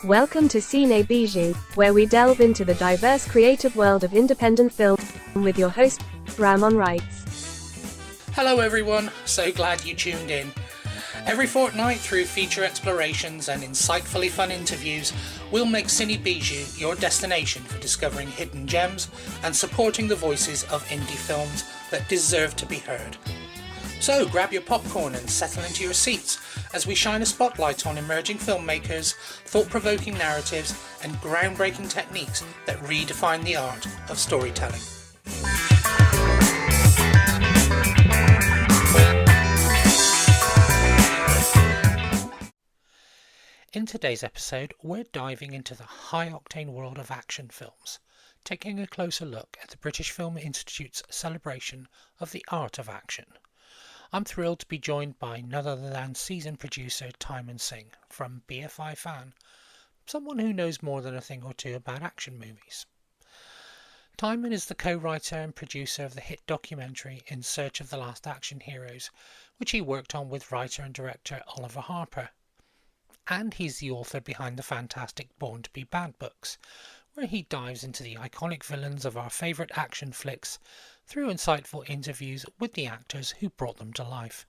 Welcome to Cine Bijou, where we delve into the diverse creative world of independent film with your host, Ramon Wrights. Hello everyone, so glad you tuned in. Every fortnight through feature explorations and insightfully fun interviews, we'll make Cine Bijou your destination for discovering hidden gems and supporting the voices of indie films that deserve to be heard. So grab your popcorn and settle into your seats as we shine a spotlight on emerging filmmakers, thought-provoking narratives, and groundbreaking techniques that redefine the art of storytelling. In today's episode, we're diving into the high-octane world of action films, taking a closer look at the British Film Institute's celebration of the art of action. I'm thrilled to be joined by none other than seasoned producer Timon Singh from BFI Fan, someone who knows more than a thing or two about action movies. Timon is the co-writer and producer of the hit documentary In Search of the Last Action Heroes, which he worked on with writer and director Oliver Harper. And he's the author behind the fantastic Born to be Bad books, where he dives into the iconic villains of our favourite action flicks through insightful interviews with the actors who brought them to life.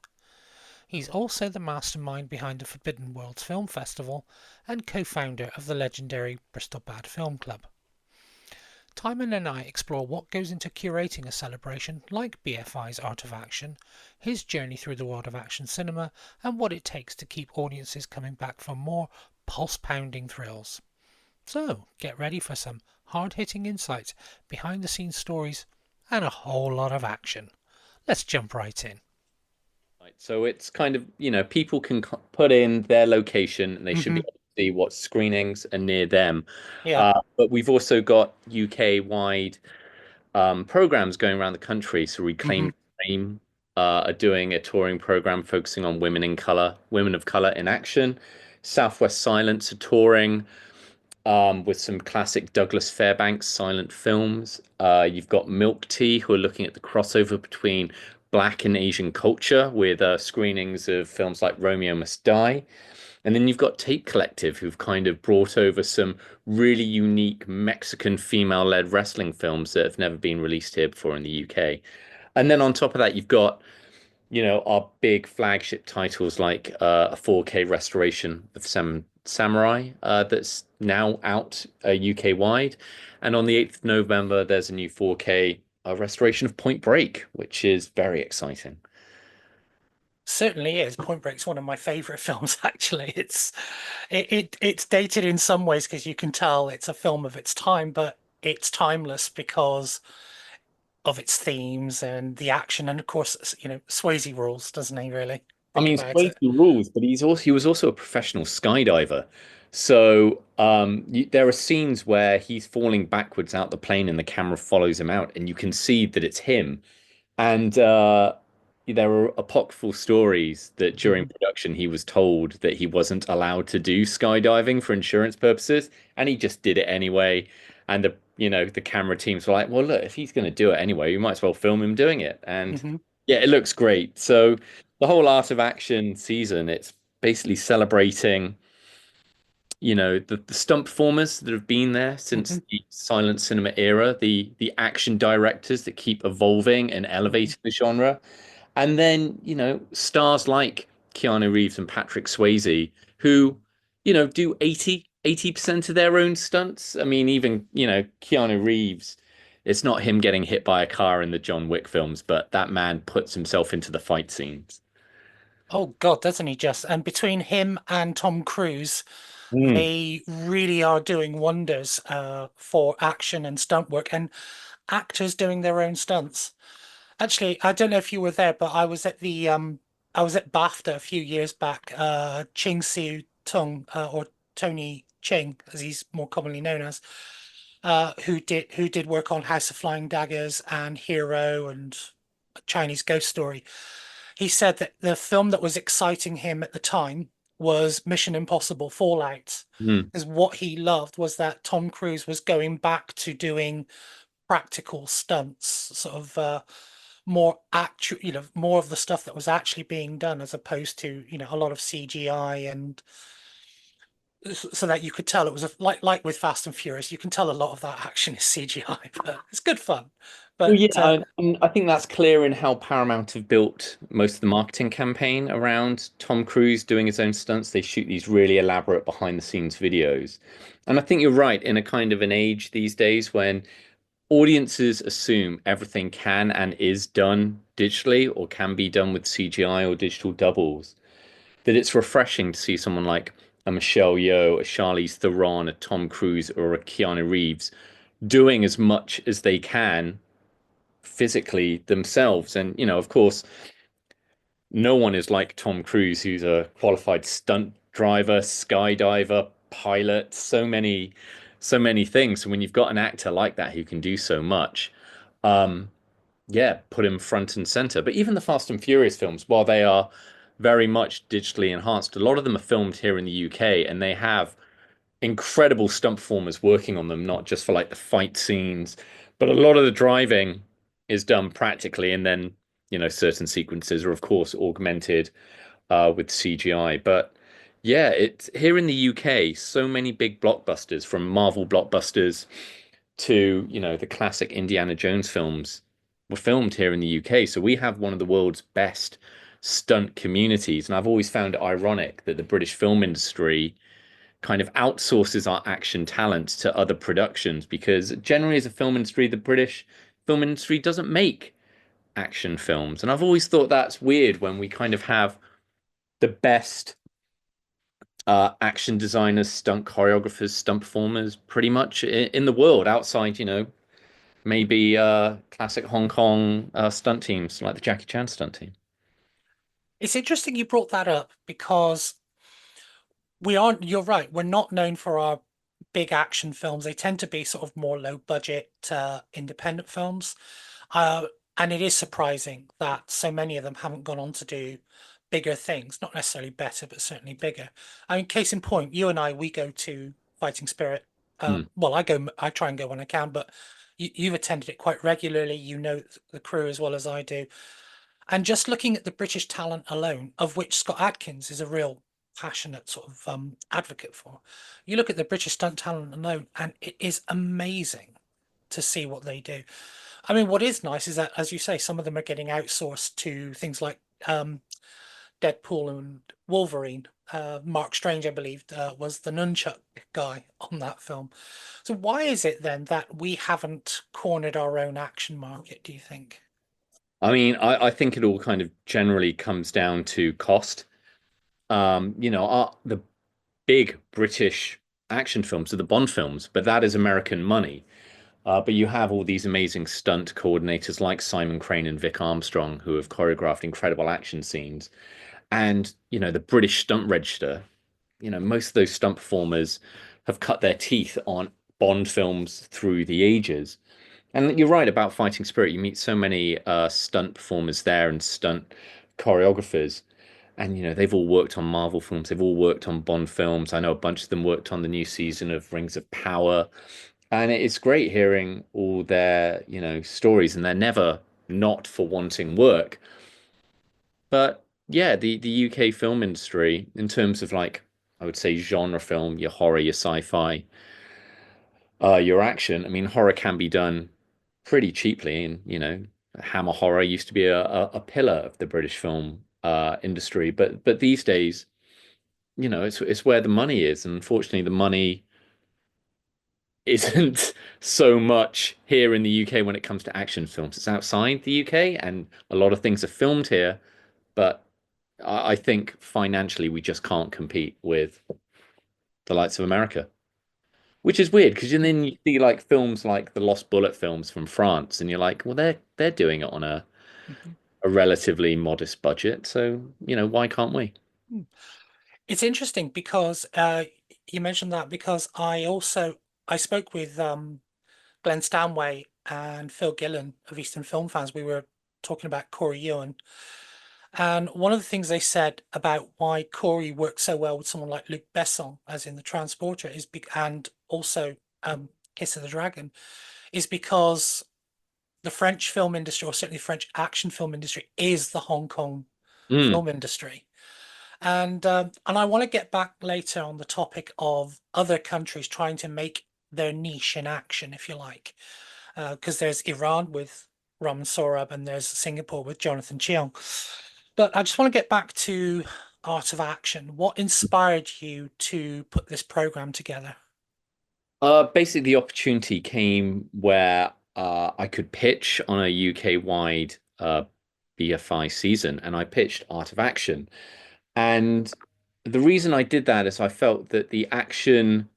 He's also the mastermind behind the Forbidden Worlds Film Festival and co-founder of the legendary Bristol Bad Film Club. Timon and I explore what goes into curating a celebration like BFI's Art of Action, his journey through the world of action cinema, and what it takes to keep audiences coming back for more pulse-pounding thrills. So, get ready for some hard-hitting insights, behind-the-scenes stories, and a whole lot of action. Let's jump right in. Right, so it's kind of, people can put in their location and they should be able to see what screenings are near them. Yeah. But we've also got UK-wide programs going around the country. So Reclaim Fame are doing a touring program focusing on women of color in action. Southwest Silence are touring with some classic Douglas Fairbanks silent films. You've got Milk Tea, who are looking at the crossover between Black and Asian culture with screenings of films like Romeo Must Die. And then you've got Tape Collective, who've kind of brought over some really unique Mexican female-led wrestling films that have never been released here before in the UK. And then on top of that, you've got, our big flagship titles like a 4K restoration of Samurai that's now out UK-wide. And on the 8th of November, there's a new 4K restoration of Point Break, which is very exciting. Certainly is. Point Break's one of my favourite films, actually. It's dated in some ways because you can tell it's a film of its time, but it's timeless because of its themes and the action. And of course, Swayze rules, doesn't he, really? I mean, About Swayze it. rules, but he was also a professional skydiver. So there are scenes where he's falling backwards out the plane and the camera follows him out, and you can see that it's him. And there are apocryphal stories that during production he was told that he wasn't allowed to do skydiving for insurance purposes, and he just did it anyway. And the camera teams were like, well, look, if he's going to do it anyway, you might as well film him doing it. And yeah, it looks great. So the whole Art of Action season, it's basically celebrating, the stunt performers that have been there since the silent cinema era, the action directors that keep evolving and elevating the genre. And then, stars like Keanu Reeves and Patrick Swayze, who, do 80% of their own stunts. I mean, even, Keanu Reeves, it's not him getting hit by a car in the John Wick films, but that man puts himself into the fight scenes. Oh God, doesn't he just? And between him and Tom Cruise, they really are doing wonders for action and stunt work and actors doing their own stunts. Actually, I don't know if you were there, but I was at BAFTA a few years back. Ching Siu Tung, or Tony Ching, as he's more commonly known as, who did work on House of Flying Daggers and Hero and Chinese Ghost Story. He said that the film that was exciting him at the time was Mission Impossible Fallout, because what he loved was that Tom Cruise was going back to doing practical stunts, sort of more actual, more of the stuff that was actually being done as opposed to, a lot of CGI and so that you could tell it was like with Fast and Furious, you can tell a lot of that action is CGI, but it's good fun. Well, But yeah, and I think that's clear in how Paramount have built most of the marketing campaign around Tom Cruise doing his own stunts. They shoot these really elaborate behind the scenes videos. And I think you're right, in a kind of an age these days when audiences assume everything can and is done digitally or can be done with CGI or digital doubles, that it's refreshing to see someone like a Michelle Yeoh, a Charlize Theron, a Tom Cruise, or a Keanu Reeves doing as much as they can physically themselves. And, of course, no one is like Tom Cruise, who's a qualified stunt driver, skydiver, pilot, so many things. And when you've got an actor like that who can do so much, um, yeah, put him front and center. But even the Fast and Furious films, while they are very much digitally enhanced, a lot of them are filmed here in the UK, and they have incredible stunt performers working on them, not just for like the fight scenes, but a lot of the driving is done practically, and then certain sequences are of course augmented with CGI. But yeah, it's here in the UK, so many big blockbusters from Marvel blockbusters to the classic Indiana Jones films were filmed here in the UK. So we have one of the world's best stunt communities, and I've always found it ironic that the British film industry kind of outsources our action talent to other productions because generally as a film industry, the British film industry doesn't make action films. And I've always thought that's weird when we kind of have the best action designers, stunt choreographers, stunt performers pretty much in the world outside, maybe classic Hong Kong stunt teams like the Jackie Chan stunt team. it's interesting you brought that up because we aren't, you're right, we're not known for our big action films. They tend to be sort of more low budget independent films. Uh, and it is surprising that so many of them haven't gone on to do bigger things, not necessarily better, but certainly bigger. I mean, case in point, you and I, we go to Fighting Spirit. Hmm. Well, I try and go when I can, but you've attended it quite regularly. You know the crew as well as I do. And just looking at the British talent alone, of which Scott Adkins is a real passionate sort of advocate for, you look at the British stunt talent alone, and it is amazing to see what they do. I mean, what is nice is that, as you say, some of them are getting outsourced to things like Deadpool and Wolverine. Mark Strange, I believe, was the nunchuck guy on that film. So why is it then that we haven't cornered our own action market, do you think? I mean, I think it all kind of generally comes down to cost. The big British action films are the Bond films, but that is American money. But you have all these amazing stunt coordinators like Simon Crane and Vic Armstrong who have choreographed incredible action scenes. And, the British stunt register, most of those stunt performers have cut their teeth on Bond films through the ages. And you're right about Fighting Spirit. You meet so many stunt performers there and stunt choreographers. And they've all worked on Marvel films, they've all worked on Bond films. I know a bunch of them worked on the new season of Rings of Power. And it's great hearing all their, stories, and they're never not for wanting work. But yeah, the UK film industry, in terms of like, I would say genre film, your horror, your sci-fi, your action. I mean, horror can be done pretty cheaply, and Hammer horror used to be a pillar of the British film industry, but these days, it's where the money is, and unfortunately, the money isn't so much here in the UK when it comes to action films. It's outside the UK, and a lot of things are filmed here, but I think financially we just can't compete with the likes of America. Which is weird because then you see like films like the Lost Bullet films from France, and you're like, well, they're doing it on Mhm. a relatively modest budget, so why can't we? It's interesting because you mentioned that because I spoke with Glenn Stanway and Phil Gillen of Eastern Film Fans. We were talking about Corey Ewan, and one of the things they said about why Corey works so well with someone like Luc Besson, as in The Transporter, and also Kiss of the Dragon, is because the French film industry, or certainly the French action film industry, is the Hong Kong Mm. film industry. And I want to get back later on the topic of other countries trying to make their niche in action, if you like, because there's Iran with Ram Sorab and there's Singapore with Jonathan Cheong. But I just want to get back to Art of Action. What inspired you to put this program together? Basically, the opportunity came where I could pitch on a UK-wide BFI season, and I pitched Art of Action. And the reason I did that is I felt that the action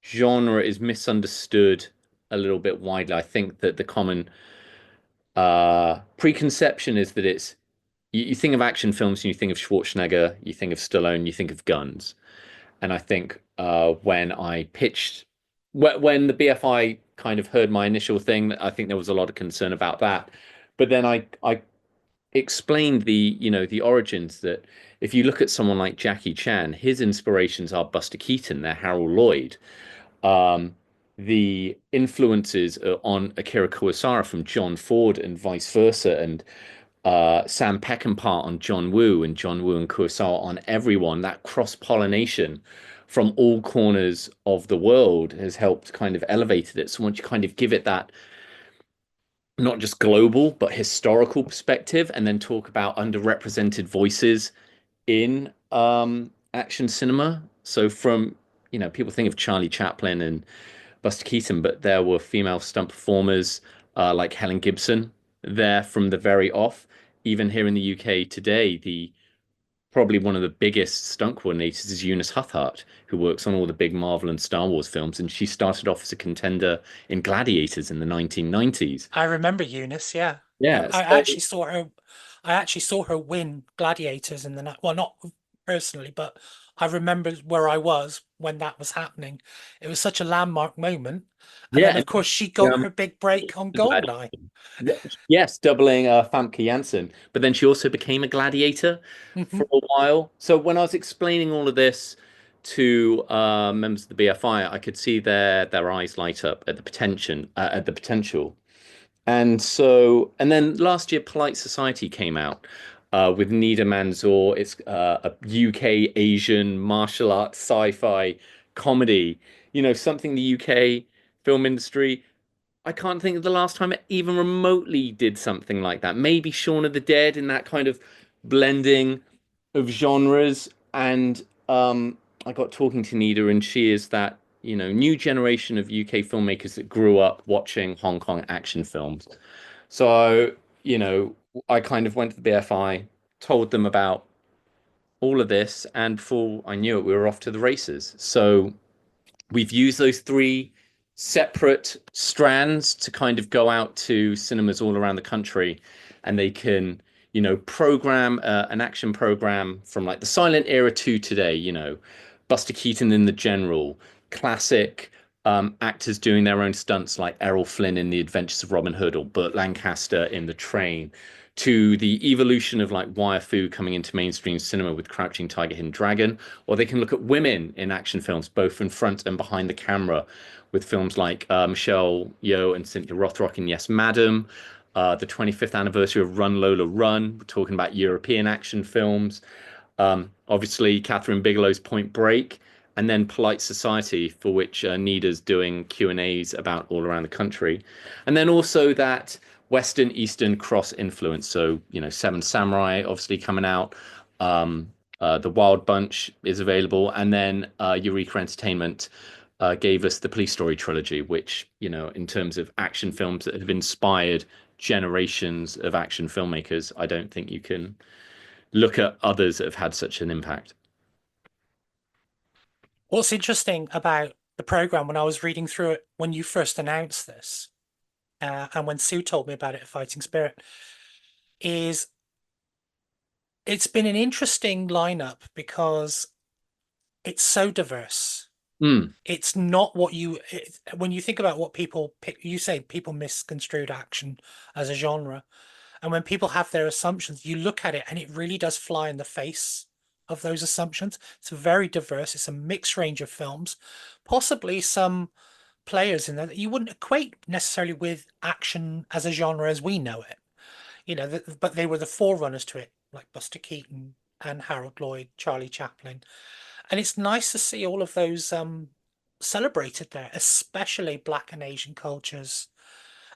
genre is misunderstood a little bit widely. I think that the common preconception is that you think of action films and you think of Schwarzenegger, you think of Stallone, you think of guns. And I think when I pitched, when the BFI kind of heard my initial thing, I think there was a lot of concern about that. But then I explained the origins that if you look at someone like Jackie Chan, his inspirations are Buster Keaton, they're Harold Lloyd. Um, the influences on Akira Kurosawa from John Ford and vice versa, and Sam Peckinpah on John Woo and John Woo and Kurosawa on everyone. That cross-pollination from all corners of the world has helped kind of elevated it. So once you kind of give it that not just global but historical perspective, and then talk about underrepresented voices in action cinema. So from people think of Charlie Chaplin and Buster Keaton, but there were female stunt performers like Helen Gibson there from the very off. Even here in the UK today, the probably one of the biggest stunt coordinators is Eunice Huthart, who works on all the big Marvel and Star Wars films, and she started off as a contender in Gladiators in the 1990s. I remember Eunice, yeah. Yeah, I so actually saw her. I actually saw her win Gladiators in the night. Well, not personally, but I remember where I was when that was happening. It was such a landmark moment. And yeah, then, of course, she and got her big break on Goldeneye. yes, doubling Famke Janssen, but then she also became a gladiator Hmm. for a while. So when I was explaining all of this to members of the BFI, I could see their eyes light up at the potential. And so, and then last year, Polite Society came out with Nida Manzoor. It's a UK Asian martial arts sci-fi comedy. Something the UK film industry I can't think of the last time it even remotely did something like that. Maybe Shaun of the Dead in that kind of blending of genres. And I got talking to Nida, and she is that, new generation of UK filmmakers that grew up watching Hong Kong action films. So, I kind of went to the BFI, told them about all of this, and before I knew it, we were off to the races. So we've used those three separate strands to kind of go out to cinemas all around the country, and they can program an action program from like the silent era to today, Buster Keaton in The General, classic actors doing their own stunts like Errol Flynn in The Adventures of Robin Hood or Burt Lancaster in The Train, to the evolution of like Wire Fu coming into mainstream cinema with Crouching Tiger, Hidden Dragon, or they can look at women in action films, both in front and behind the camera, with films like Michelle Yeoh and Cynthia Rothrock in Yes, Madam, the 25th anniversary of Run Lola Run. We're talking about European action films. Obviously, Catherine Bigelow's Point Break, and then Polite Society, for which Nida's doing Q&As about all around the country. And then also that Western Eastern cross influence. So, Seven Samurai obviously coming out. The Wild Bunch is available. And then Eureka Entertainment gave us the Police Story trilogy, which, in terms of action films that have inspired generations of action filmmakers, I don't think you can look at others that have had such an impact. What's interesting about the program when I was reading through it when you first announced this, and when Sue told me about it at Fighting Spirit, is it's been an interesting lineup because it's so diverse. Mm, It's not what when you think about what people pick, you say people misconstrued action as a genre. And when people have their assumptions, you look at it and it really does fly in the face of those assumptions. It's very diverse. It's a mixed range of films, possibly some players in there that you wouldn't equate necessarily with action as a genre as we know it. But they were the forerunners to it, like Buster Keaton, and Harold Lloyd, Charlie Chaplin. And it's nice to see all of those celebrated there, especially Black and Asian cultures,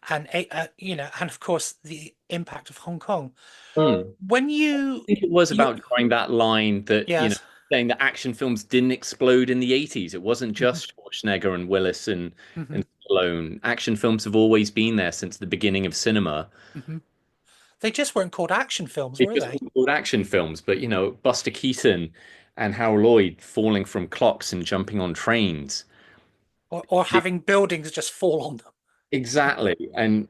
and and of course the impact of Hong Kong. Hmm. When I think it was you about drawing that line that, yes, saying that action films didn't explode in the 80s. It wasn't hmm just Schwarzenegger and Willis hmm and Stallone. Action films have always been there since the beginning of cinema. hmm they just weren't called action films, They were just they? weren't called action films, but Buster Keaton and Harold Lloyd falling from clocks and jumping on trains. Or having buildings just fall on them. Exactly. And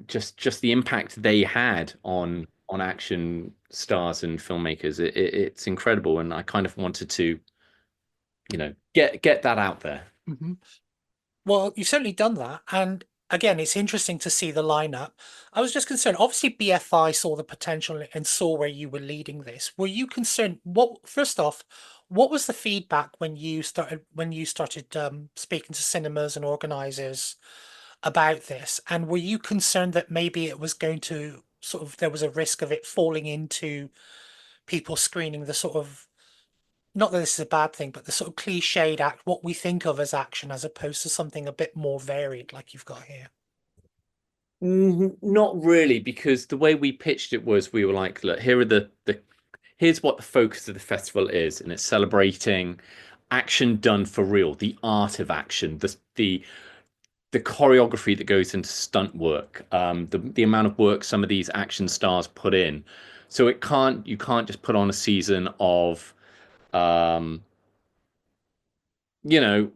just the impact they had on action stars and filmmakers. It's incredible. And I kind of wanted to, get that out there. hmm Well, you've certainly done that. And again, it's interesting to see the lineup. I was just concerned. Obviously, BFI saw the potential and saw where you were leading this. Were you concerned? First off, what was the feedback when you started speaking to cinemas and organizers about this? And were you concerned that maybe it was going to sort of there was a risk of it falling into people screening the sort of not that this is a bad thing, but the sort of cliched act, what we think of as action, as opposed to something a bit more varied, like you've got here. Not really, because the way we pitched it was we were like, look, here are the here's what the focus of the festival is, and it's celebrating action done for real, the art of action, the choreography that goes into stunt work, the amount of work some of these action stars put in. So you can't just put on a season of um, you know,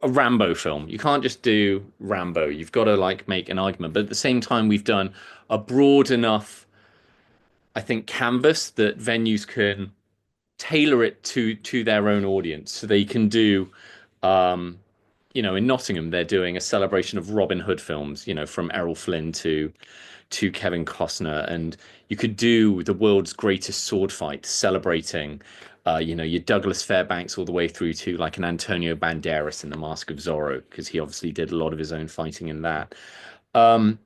a Rambo film. You can't just do Rambo. You've got to like make an argument. But at the same time, we've done a broad enough, I think, canvas that venues can tailor it to their own audience. So they can do, um, in Nottingham, they're doing a celebration of Robin Hood films, from Errol Flynn to Kevin Costner, and you could do the world's greatest sword fight, celebrating, your Douglas Fairbanks all the way through to like an Antonio Banderas in The Mask of Zorro, because he obviously did a lot of his own fighting in that. Um,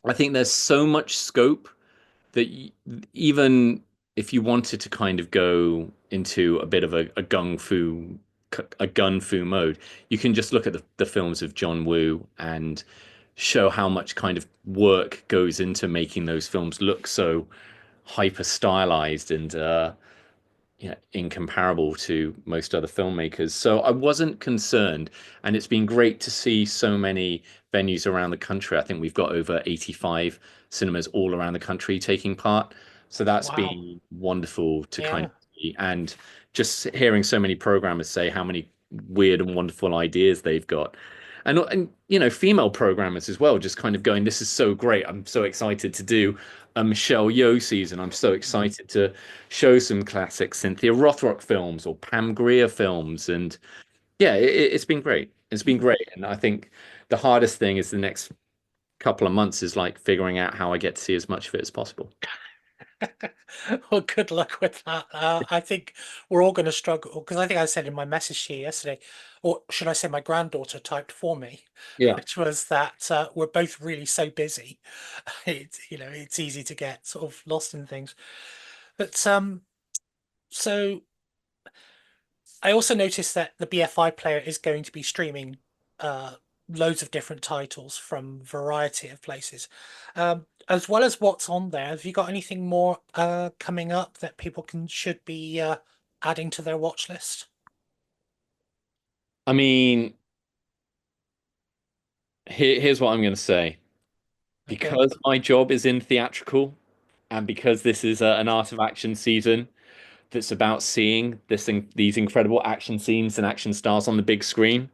I think there's so much scope that even if you wanted to kind of go into a bit of a gun fu mode, you can just look at the films of John Woo and show how much kind of work goes into making those films look so hyper stylized and incomparable to most other filmmakers. So I wasn't concerned, and it's been great to see so many venues around the country. I think we've got over 85 cinemas all around the country taking part. So that's Wow. been wonderful to kind Yeah. of see. And just hearing so many programmers say how many weird and wonderful ideas they've got. And female programmers as well, just kind of going, this is so great. I'm so excited to do a Michelle Yeoh season. I'm so Mhm. excited to show some classic Cynthia Rothrock films or Pam Grier films. And yeah, it's been great. It's been Mhm. great. And I think the hardest thing is the next couple of months is like figuring out how I get to see as much of it as possible. Well, good luck with that. I think we're all going to struggle because I think I said in my message to you yesterday, or should I say, my granddaughter typed for me, Yeah. which was that we're both really so busy. It's easy to get sort of lost in things. But so I also noticed that the BFI player is going to be streaming uh, loads of different titles from variety of places. As well as what's on there, have you got anything more coming up that people should be adding to their watch list? I mean, here's what I'm going to say. Okay. Because my job is in theatrical, and because this is an art of action season that's about seeing these incredible action scenes and action stars on the big screen,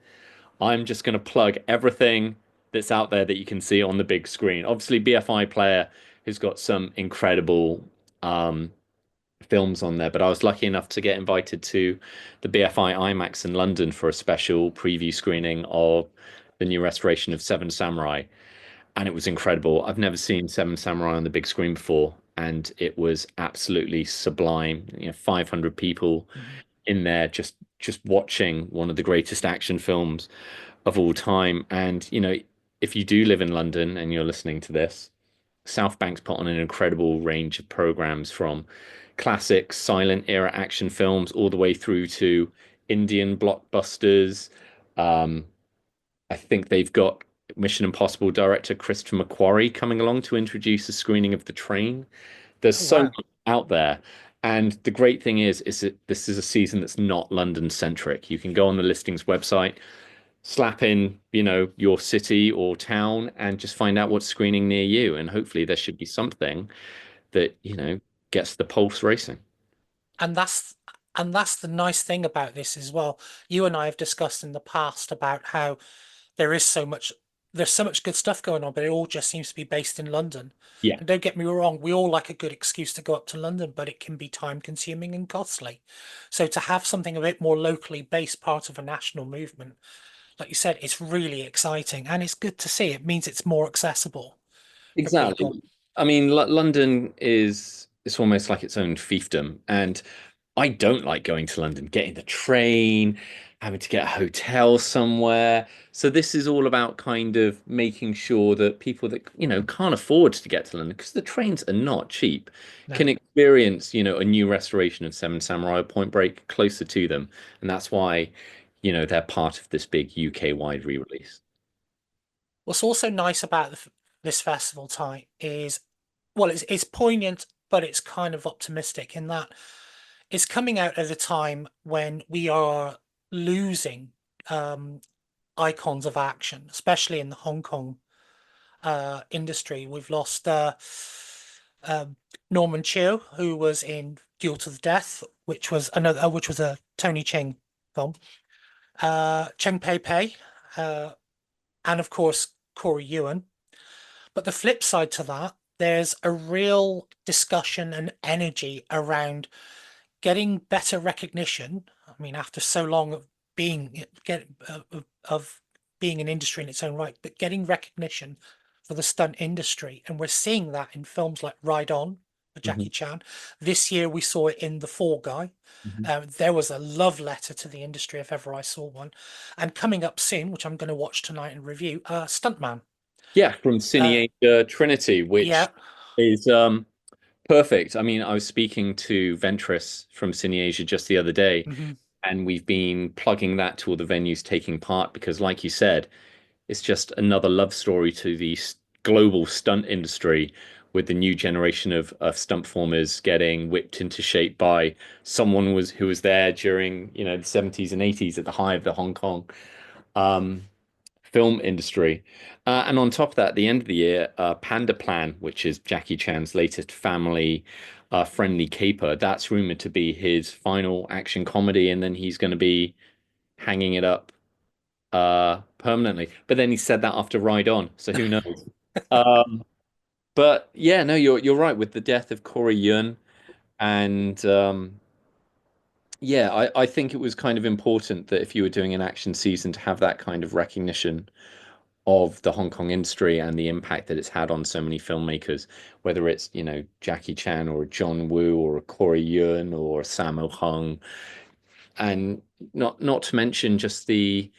I'm just going to plug everything that's out there that you can see on the big screen. Obviously, BFI Player has got some incredible um, films on there, but I was lucky enough to get invited to the BFI IMAX in London for a special preview screening of the new restoration of Seven Samurai, and it was incredible. I've never seen Seven Samurai on the big screen before, and it was absolutely sublime. 500 people Mhm. in there just watching one of the greatest action films of all time. And if you do live in London and you're listening to this, South Bank's put on an incredible range of programs from classic silent era action films all the way through to Indian blockbusters. Um, I think they've got Mission Impossible director Christopher McQuarrie coming along to introduce a screening of The Train. There's Oh so wow. much out there. And the great thing is that this is a season that's not London centric. You can go on the listings website, slap in, your city or town and just find out what's screening near you. And hopefully there should be something that, gets the pulse racing. And that's the nice thing about this as well. You and I have discussed in the past about how there is so much there's so much good stuff going on, but it all just seems to be based in London. Yeah, And don't get me wrong, we all like a good excuse to go up to London, but it can be time consuming and costly. So to have something a bit more locally based, part of a national movement, like you said, it's really exciting and it's good to see. It means it's more accessible for people. exactly. I mean, L London is it's almost like its own fiefdom. And I don't like going to London, getting the train, having to get a hotel somewhere. So this is all about kind of making sure that people that, can't afford to get to London, because the trains are not cheap, No. can experience, a new restoration of Seven Samurai or Point Break closer to them. And that's why, they're part of this big UK-wide re-release. What's also nice about this festival type is, well, it's poignant, but it's kind of optimistic in that it's coming out at a time when we are losing um, icons of action, especially in the Hong Kong industry. We've lost um Norman Chiu, who was in Duel to the Death, which was a Tony Ching film. Cheng Pei Pei, and of course Corey Ewan. But the flip side to that, there's a real discussion and energy around getting better recognition. I mean, after so long of of being an industry in its own right, but getting recognition for the stunt industry, and we're seeing that in films like Ride On with Jackie Mhm, Chan. This year we saw it in The Fall Guy. mhm. There was a love letter to the industry if ever I saw one. And coming up soon, which I'm going to watch tonight and review, Stuntman. Yeah, from Uh, Cineasia Trinity, which yeah. is perfect. I mean, I was speaking to Ventris from Cineasia just the other day, Mhm. and we've been plugging that to all the venues taking part because, like you said, it's just another love story to the global stunt industry with the new generation of stunt performers getting whipped into shape by someone who was there during, the 70s and 80s at the height of the Hong Kong um, film industry. And on top of that, at the end of the year, Panda Plan, which is Jackie Chan's latest family friendly caper, that's rumored to be his final action comedy, and then he's going to be hanging it up permanently. But then he said that after Ride On, so who knows? Um, but yeah, no, you're right with the death of Corey Yun, and yeah, I think it was kind of important that if you were doing an action season to have that kind of recognition of the Hong Kong industry and the impact that it's had on so many filmmakers, whether it's, Jackie Chan or John Woo or a Corey Yun or Sammo Hung, and not to mention just the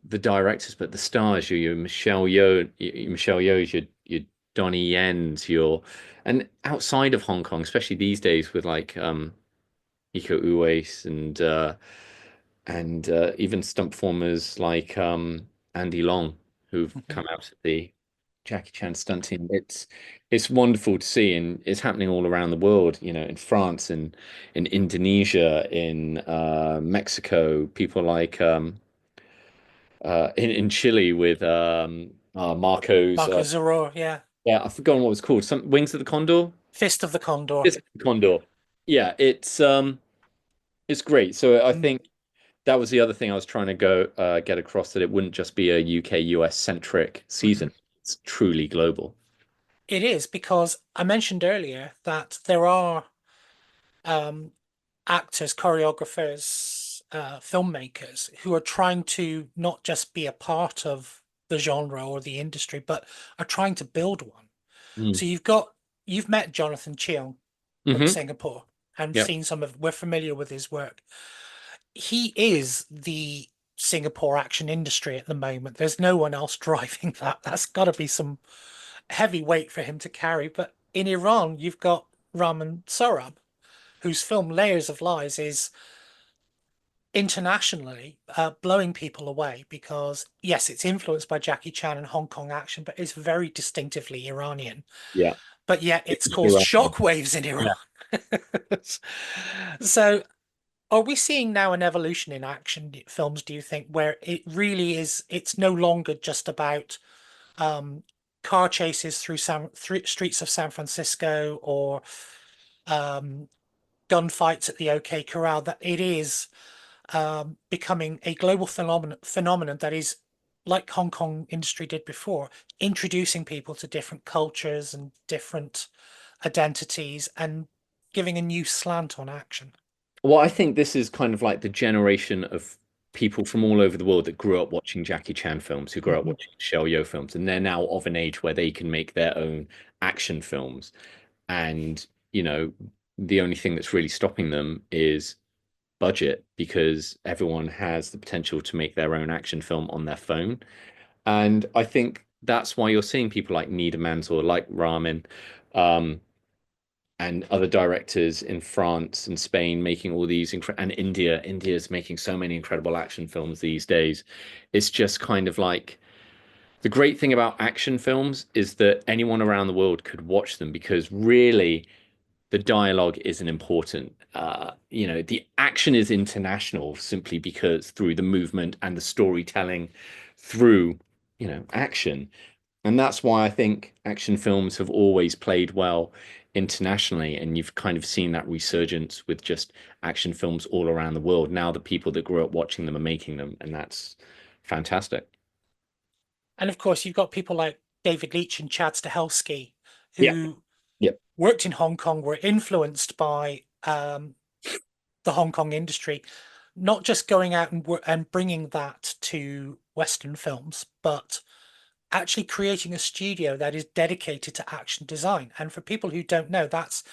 directors, but the stars, your Michelle Yeoh's, your Donnie Yen's, your and outside of Hong Kong, especially these days with like Iko Uwais and even stunt performers like Andy Long, who've Mhm. come out of the Jackie Chan stunt team. It's wonderful to see, and it's happening all around the world. In France, in Indonesia, in Mexico. People like in Chile with Marco's. Marco Zero, yeah. Yeah, I've forgotten what it was called. Some Wings of the Condor. Fist of the Condor. It's Condor. Yeah, it's great. So I Mm. think that was the other thing I was trying to get across, that it wouldn't just be a UK US centric Mhm. season. It's truly global. It is because I mentioned earlier that there are um, actors, choreographers, filmmakers who are trying to not just be a part of the genre or the industry, but are trying to build one. Mm. So you've met Jonathan Cheong from Hmm. Singapore and Yep. seen we're familiar with his work. He is the Singapore action industry at the moment. There's no one else driving that. That's got to be some heavy weight for him to carry. But in Iran, you've got Rahman Sorab, whose film Layers of Lies is internationally blowing people away because, yes, it's influenced by Jackie Chan and Hong Kong action, but it's very distinctively Iranian. Yeah. But yet it's caused You're right. shockwaves in Iran. So are we seeing now an evolution in action films, do you think, where it really is, it's no longer just about um, car chases through streets of San Francisco or um, gunfights at the OK Corral, that it is becoming a global phenomenon that is, like Hong Kong industry did before, introducing people to different cultures and different identities and giving a new slant on action? Well, I think this is kind of like the generation of people from all over the world that grew up watching Jackie Chan films, who grew up Mhm. watching Michelle Yeoh films, and they're now of an age where they can make their own action films. And, you know, the only thing that's really stopping them is budget, because everyone has the potential to make their own action film on their phone. And I think that's why you're seeing people like Nida Mansour, like Ramin, um, and other directors in France and Spain making all these and India. India's making so many incredible action films these days. It's just kind of like the great thing about action films is that anyone around the world could watch them, because really the dialogue isn't important. The action is international simply because through the movement and the storytelling through, action. And that's why I think action films have always played well internationally. And you've kind of seen that resurgence with just action films all around the world. Now the people that grew up watching them are making them, and that's fantastic. And of course, you've got people like David Leitch and Chad Stahelski, Yeah. who Yeah. worked in Hong Kong, were influenced by the Hong Kong industry, not just going out and bringing that to Western films, but actually creating a studio that is dedicated to action design. And for people who don't know, that's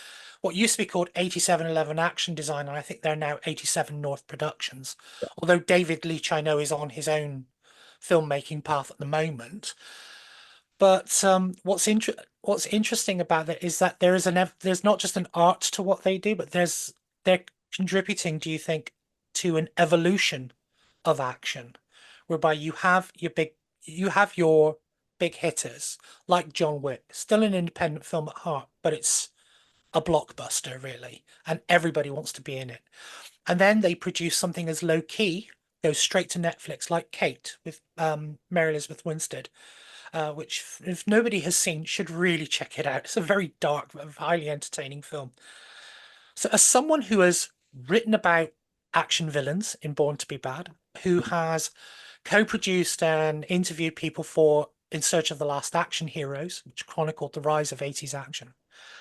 what used to be called 8711 Action Design, and I think they're now 87 North Productions. Although David Leitch, I know, is on his own filmmaking path at the moment. But what's interesting about it is that there's not just an art to what they do, but they're contributing, do you think, to an evolution of action, whereby you have your big hitters like John Wick, still an independent film at heart, but it's a blockbuster really, and everybody wants to be in it. And then they produce something as low key, goes straight to Netflix, like Kate with Mary Elizabeth Winstead, which if nobody has seen, should really check it out. It's a very dark, highly entertaining film. So, as someone who has written about action villains in Born to Be Bad, who has co-produced and interviewed people for In Search of the Last Action Heroes, which chronicled the rise of 80s action,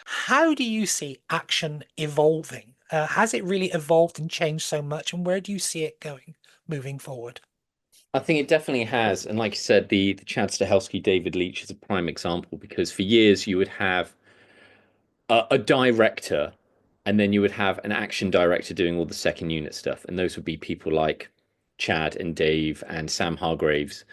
how do you see action evolving? Has it really evolved and changed so much, and where do you see it going moving forward? I think it definitely has. And like you said, the Chad Stahelski, David Leitch is a prime example, because for years you would have a director, and then you would have an action director doing all the second unit stuff. And those would be people like Chad and Dave and Sam Hargraves.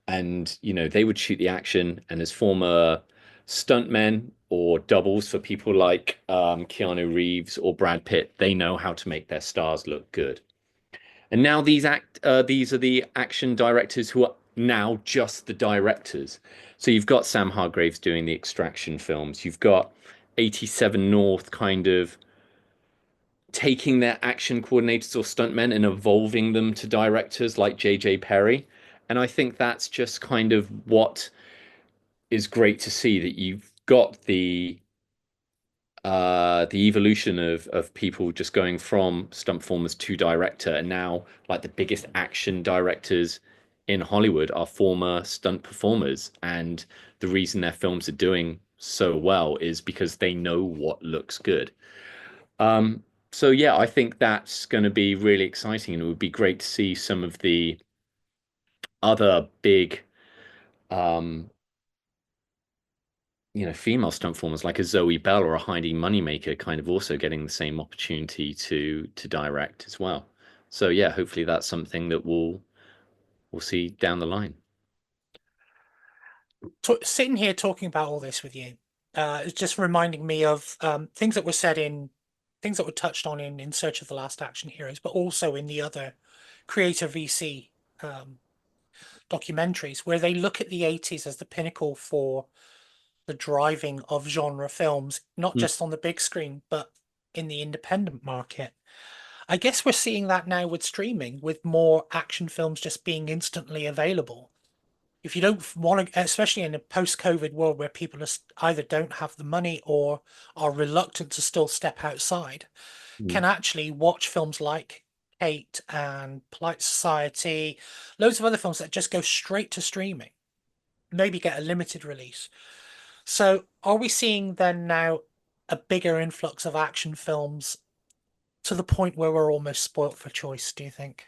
And, they would shoot the action. And as former stuntmen or doubles for people like Keanu Reeves or Brad Pitt, they know how to make their stars look good. And now these are the action directors who are now just the directors. So you've got Sam Hargraves doing the Extraction films. You've got 87 North kind of taking their action coordinators or stuntmen and evolving them to directors like JJ Perry. And I think that's just kind of what is great to see, that you've got the evolution of people just going from stunt performers to director, and now like the biggest action directors in Hollywood are former stunt performers, and the reason their films are doing so well is because they know what looks good. Um, so yeah, I think that's going to be really exciting, and it would be great to see some of the other big um, female stunt performers like a Zoe Bell or a Heidi Moneymaker kind of also getting the same opportunity to direct as well. So yeah, hopefully that's something that we'll see down the line. Sitting here talking about all this with you, it's just reminding me of things that were said in things that were touched on in Search of the Last Action Heroes, but also in the other creator VC um, documentaries, where they look at the 80s as the pinnacle for the driving of genre films, not Mm. just on the big screen, but in the independent market. I guess we're seeing that now with streaming, with more action films just being instantly available. If you don't want to, especially in a post-COVID world where people are either don't have the money or are reluctant to still step outside, Mm. can actually watch films like Kate and Polite Society, loads of other films that just go straight to streaming, maybe get a limited release. So, are we seeing then now a bigger influx of action films to the point where we're almost spoilt for choice, do you think?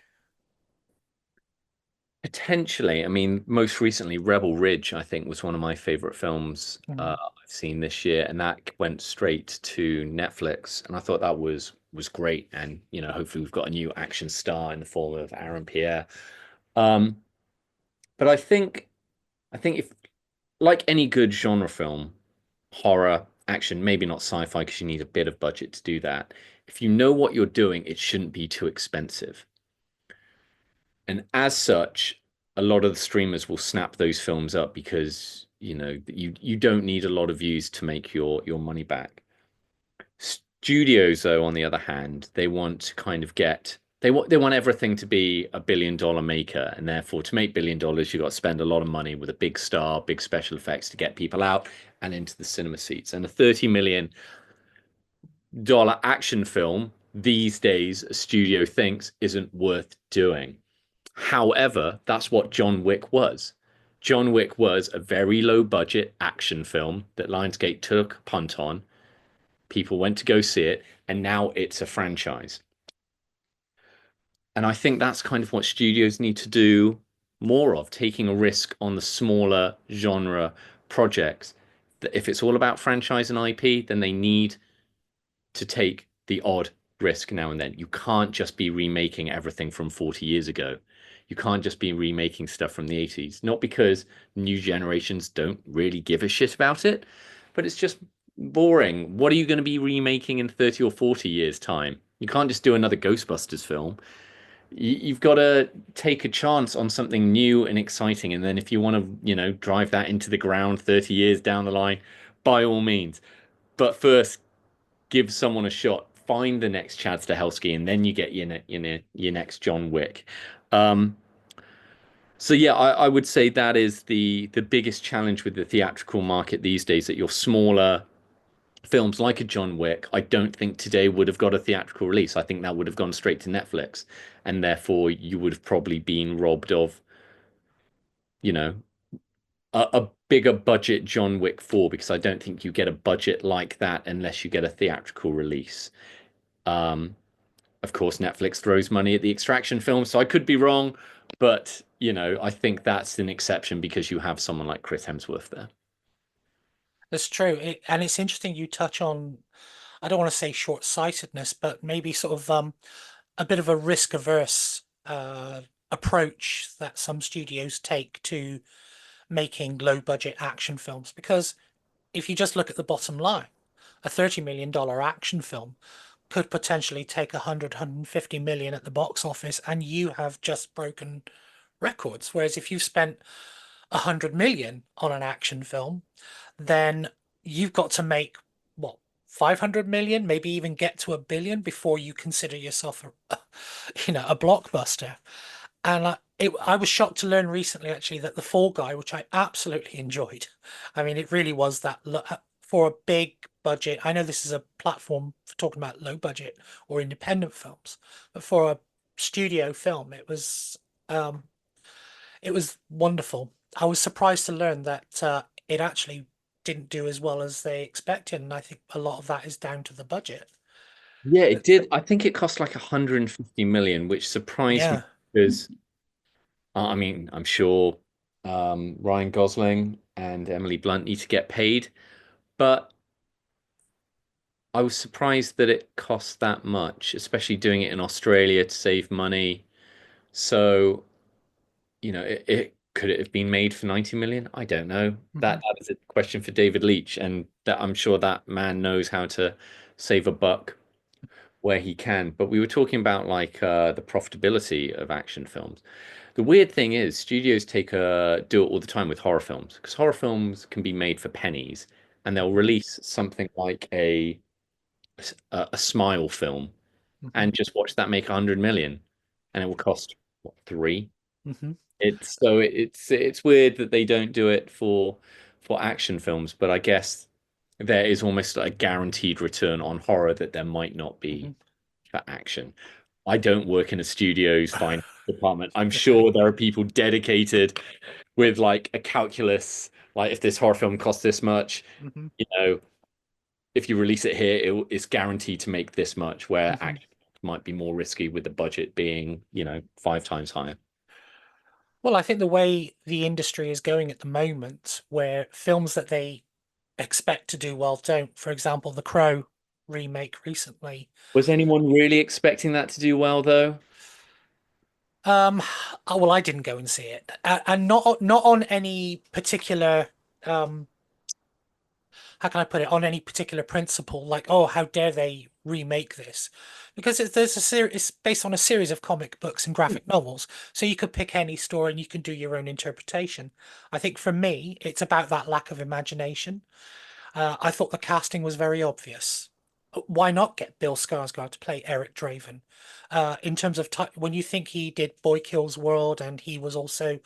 Potentially. I mean, most recently, Rebel Ridge, I think, was one of my favorite films Mm. I've seen this year, and that went straight to Netflix, and I thought that was great. And hopefully, we've got a new action star in the form of Aaron Pierre. Um, but I think if like any good genre film, horror, action, maybe not sci-fi because you need a bit of budget to do that. If you know what you're doing, it shouldn't be too expensive. And as such, a lot of the streamers will snap those films up because, you don't need a lot of views to make your money back. Studios, though, on the other hand, they want to kind of they want everything to be a $1 billion maker, and therefore to make $1 billion, you've got to spend a lot of money with a big star, big special effects to get people out and into the cinema seats. And a $30 million action film these days, a studio thinks isn't worth doing. However, that's what John Wick was. John Wick was a very low budget action film that Lionsgate took a punt on. People went to go see it, and now it's a franchise. And I think that's kind of what studios need to do more of, taking a risk on the smaller genre projects. That if it's all about franchise and IP, then they need to take the odd risk now and then. You can't just be remaking everything from 40 years ago. You can't just be remaking stuff from the 80s. Not because new generations don't really give a shit about it, but it's just boring. What are you going to be remaking in 30 or 40 years' time? You can't just do another Ghostbusters film. You've got to take a chance on something new and exciting. And then if you want to, drive that into the ground 30 years down the line, by all means. But first, give someone a shot. Find the next Chad Stahelski, and then you get your next John Wick. Um, so yeah, I would say that is the biggest challenge with the theatrical market these days. That your smaller films like a John Wick, I don't think today would have got a theatrical release. I think that would have gone straight to Netflix, and therefore you would have probably been robbed of, you know, a bigger budget John Wick 4 because I don't think you get a budget like that unless you get a theatrical release. Um, of course, Netflix throws money at the Extraction film, so I could be wrong, but I think that's an exception because you have someone like Chris Hemsworth there. That's true. And it's interesting you touch on, I don't want to say short-sightedness, but maybe sort of a bit of a risk-averse approach that some studios take to making low-budget action films. Because if you just look at the bottom line, a $30 million action film could potentially take 150 million at the box office, and you have just broken records. Whereas if you've spent 100 million on an action film, then you've got to make what, 500 million, maybe even get to 1 billion before you consider yourself a blockbuster. And I was shocked to learn recently, actually, that The Fall Guy, which I absolutely enjoyed, I mean, it really was that for a big budget. I know this is a platform for talking about low budget or independent films, but for a studio film, um, it was wonderful. I was surprised to learn that it actually didn't do as well as they expected, and I think a lot of that is down to the budget. Yeah, it But did. I think it cost like 150 million, which surprised me yeah, because I mean, I'm sure Ryan Gosling and Emily Blunt need to get paid, but I was surprised that it cost that much, especially doing it in Australia to save money. So, it Could it have been made for 90 million? I don't know. Hmm. That is a question for David Leitch, and that I'm sure that man knows how to save a buck where he can. But we were talking about like the profitability of action films. The weird thing is, studios do it all the time with horror films because horror films can be made for pennies, and they'll release something like a smile film Hmm. and just watch that make 100 million, and it will cost what, three? Hmm. It's weird that they don't do it for action films, but I guess there is almost a guaranteed return on horror that there might not be Hmm. for action. I don't work in a studio's finance department. I'm Okay. sure there are people dedicated with like a calculus, like if this horror film costs this much, Hmm. you know, if you release it here, it's guaranteed to make this much, where Hmm. action might be more risky with the budget being, 5 times higher. Well, I think the way the industry is going at the moment, where films that they expect to do well don't. For example, the Crow remake recently. Was anyone really expecting that to do well, though? Um, well, I didn't go and see it, and not on any particular how can I put it, on any particular principle, like, oh, how dare they remake this? Because it's based on a series of comic books and graphic novels, so you could pick any story and you can do your own interpretation. I think for me, it's about that lack of imagination. I thought the casting was very obvious. Why not get Bill Skarsgård to play Eric Draven? In terms of when you think he did Boy Kills World and he was also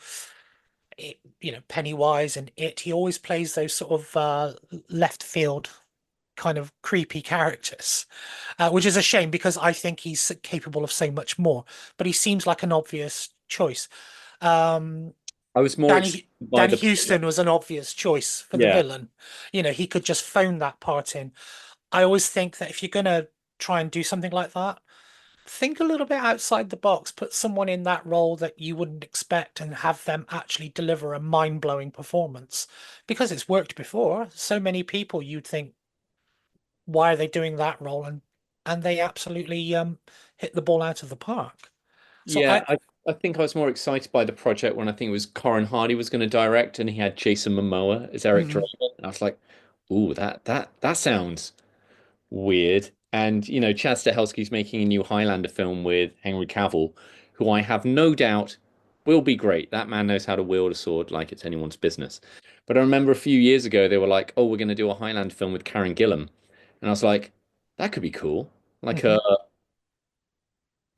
Pennywise and It, he always plays those sort of left field kind of creepy characters, which is a shame because I think he's capable of so much more. But he seems like an obvious choice. Um, I was more excited Danny by Danny the Houston was an obvious choice for the yeah. villain. He could just phone that part in. I always think that if you're gonna try and do something like that, think a little bit outside the box, put someone in that role that you wouldn't expect and have them actually deliver a mind-blowing performance. Because it's worked before. So many people you'd think, why are they doing that role? And they absolutely hit the ball out of the park. So Yeah, I I think I was more excited by the project when I think it was Corin Hardy was going to direct and he had Jason Momoa as Eric Mhm, Draven. And I was like, ooh, that sounds weird. And Chad Stahelski's making a new Highlander film with Henry Cavill, who I have no doubt will be great. That man knows how to wield a sword like it's anyone's business. But I remember a few years ago they were like, "Oh, we're going to do a Highlander film with Karen Gillan," and I was like, "That could be cool." Like mhm,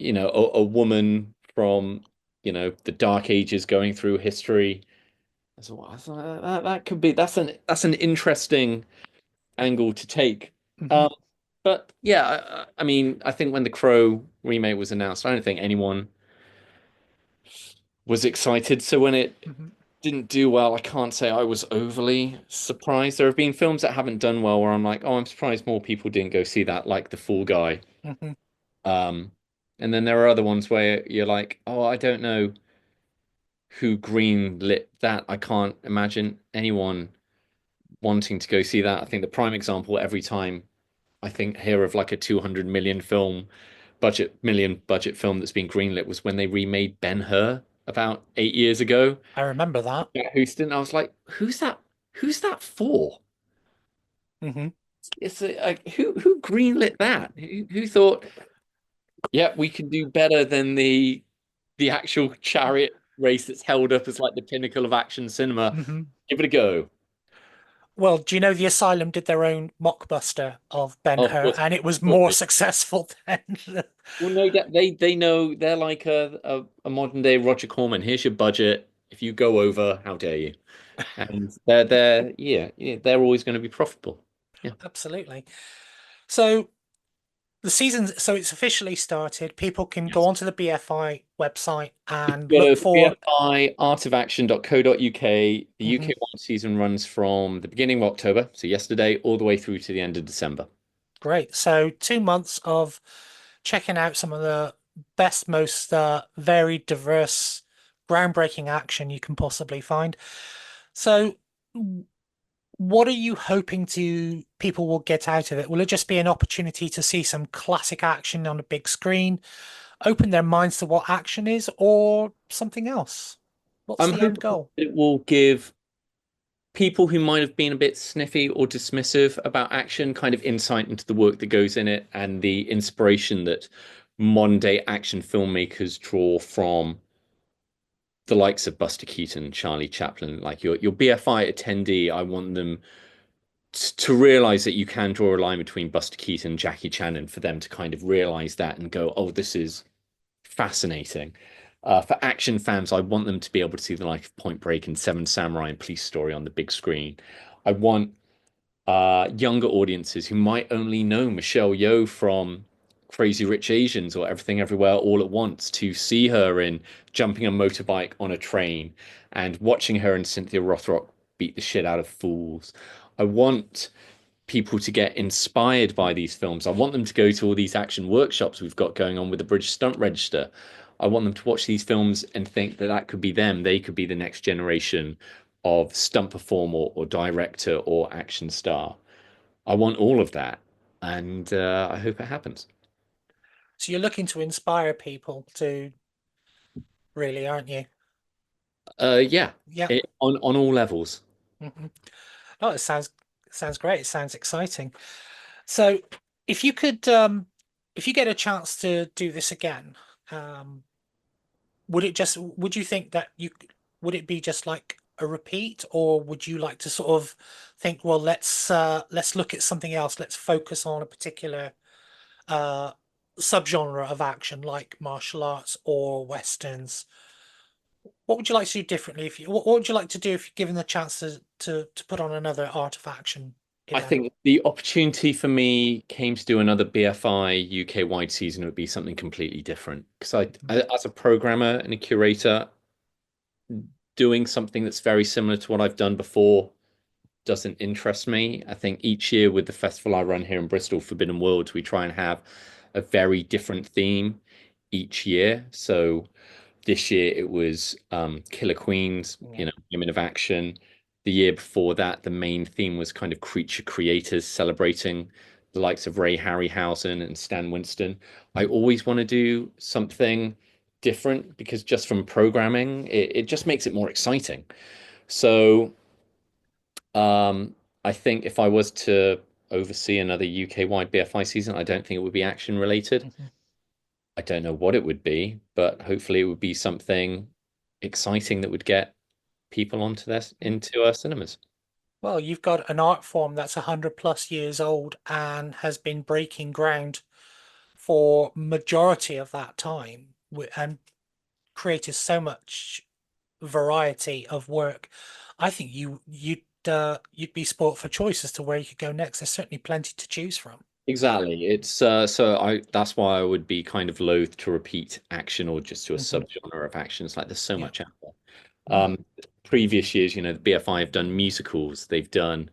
a woman from the Dark Ages going through history. I thought that could be that's an interesting angle to take. mhm, Um, but yeah, I mean, I think when the Crow remake was announced, I don't think anyone was excited. So when it mhm, didn't do well, I can't say I was overly surprised. There have been films that haven't done well where I'm like, oh, I'm surprised more people didn't go see that, like The Fall Guy. mhm, Um, and then there are other ones where you're like, oh, I don't know who green lit that. I can't imagine anyone wanting to go see that. I think the prime example every time I think hear of like a 200 million budget film that's been greenlit was when they remade Ben-Hur about 8 years ago. I remember that. Yeah, Houston. I was like, who's that? Who's that for? Mhm, Like who greenlit that? Who thought, yeah, we can do better than the actual chariot race that's held up as like the pinnacle of action cinema. mhm. Give it a go. Well, do you know the Asylum did their own mockbuster of Oh, of Ben-Hur, course, and it was of course. more successful than Well, no, they know they're like a modern day Roger Corman. Here's your budget. If you go over, how dare you? And they're they're always going to be profitable. Yeah. absolutely. So so it's officially started. People can go Yes. onto the BFI website If and you go look to for. bfiartofaction.co.uk, the Mhm. UK1 season runs from the beginning of October, so yesterday, all the way through to the end of December. Great. So 2 months of checking out some of the best, most varied, diverse, groundbreaking action you can possibly find. So, what are you hoping to people will get out of it? Will it just be an opportunity to see some classic action on a big screen, open their minds to what action is, or something else? What's I'm the end hoping goal? it will give people who might have been a bit sniffy or dismissive about action kind of insight into the work that goes in it and the inspiration that modern day action filmmakers draw from the likes of Buster Keaton, Charlie Chaplin, like your BFI attendee. I want them to realize that you can draw a line between Buster Keaton and Jackie Chan, and for them to kind of realize that and go, oh, this is fascinating. For action fans, I want them to be able to see the life of Point Break and Seven Samurai and Police Story on the big screen. I want younger audiences who might only know Michelle Yeoh from Crazy Rich Asians or Everything Everywhere All at Once to see her in Jumping a Motorbike on a Train and watching her and Cynthia Rothrock beat the shit out of fools. I want people to get inspired by these films. I want them to go to all these action workshops we've got going on with the British Stunt Register. I want them to watch these films and think that that could be them. They could be the next generation of stunt performer or director or action star. I want all of that, and I hope it happens. So you're looking to inspire people to really, aren't you? Yeah, Yeah. on all levels. Hmm. Oh, it sounds great. It sounds exciting. So if you could, if you get a chance to do this again, um, would you think that would it be just like a repeat, or would you like to sort of think, well, let's look at something else. Let's focus on a particular uh subgenre of action like martial arts or westerns. What would you like to do differently if you what would you like to do if you're given the chance to put on another art of action I event? think the opportunity for me came to do another BFI UK-wide season. It would be something completely different because as a programmer and a curator, doing something that's very similar to what I've done before doesn't interest me. I think each year with the festival I run here in Bristol, Forbidden Worlds, we try and have a very different theme each year. So this year it was Killer Queens, Yeah. women of action. The year before that, the main theme was kind of creature creators, celebrating the likes of Ray Harryhausen and Stan Winston. I always want to do something different because just from programming, it just makes it more exciting. So I think if I was to oversee another UK-wide BFI season, I don't think it would be action related. Mhm. I don't know what it would be, but hopefully it would be something exciting that would get people into our cinemas. Well, you've got an art form that's 100 plus years old and has been breaking ground for majority of that time, and created so much variety of work. I think you'd be sport for choice as to where you could go next. There's certainly plenty to choose from. Exactly. It's so I that's why I would be kind of loath to repeat action or just to a Hmm. subgenre of action. It's like there's so Yeah. much out there. Mm. Previous years, the BFI have done musicals, they've done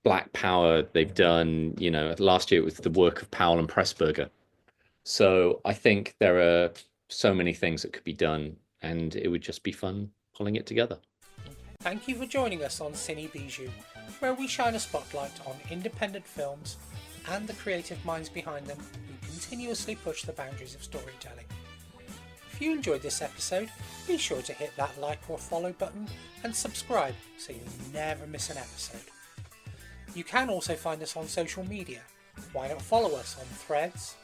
Black Power, they've done, last year it was the work of Powell and Pressburger. So I think there are so many things that could be done, and it would just be fun pulling it together. Thank you for joining us on Cine Bijou, where we shine a spotlight on independent films and the creative minds behind them who continuously push the boundaries of storytelling. If you enjoyed this episode, be sure to hit that like or follow button and subscribe so you never miss an episode. You can also find us on social media. Why not follow us on Threads,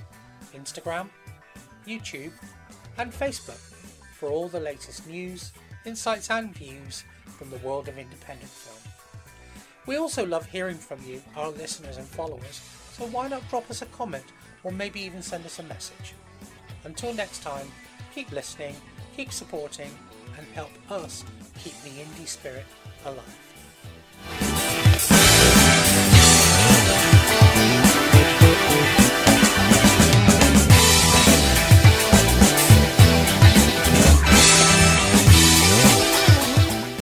Instagram, YouTube, and Facebook for all the latest news, insights, and views from the world of independent film. We also love hearing from you, our listeners and followers, so why not drop us a comment or maybe even send us a message. Until next time, keep listening, keep supporting, and help us keep the indie spirit alive.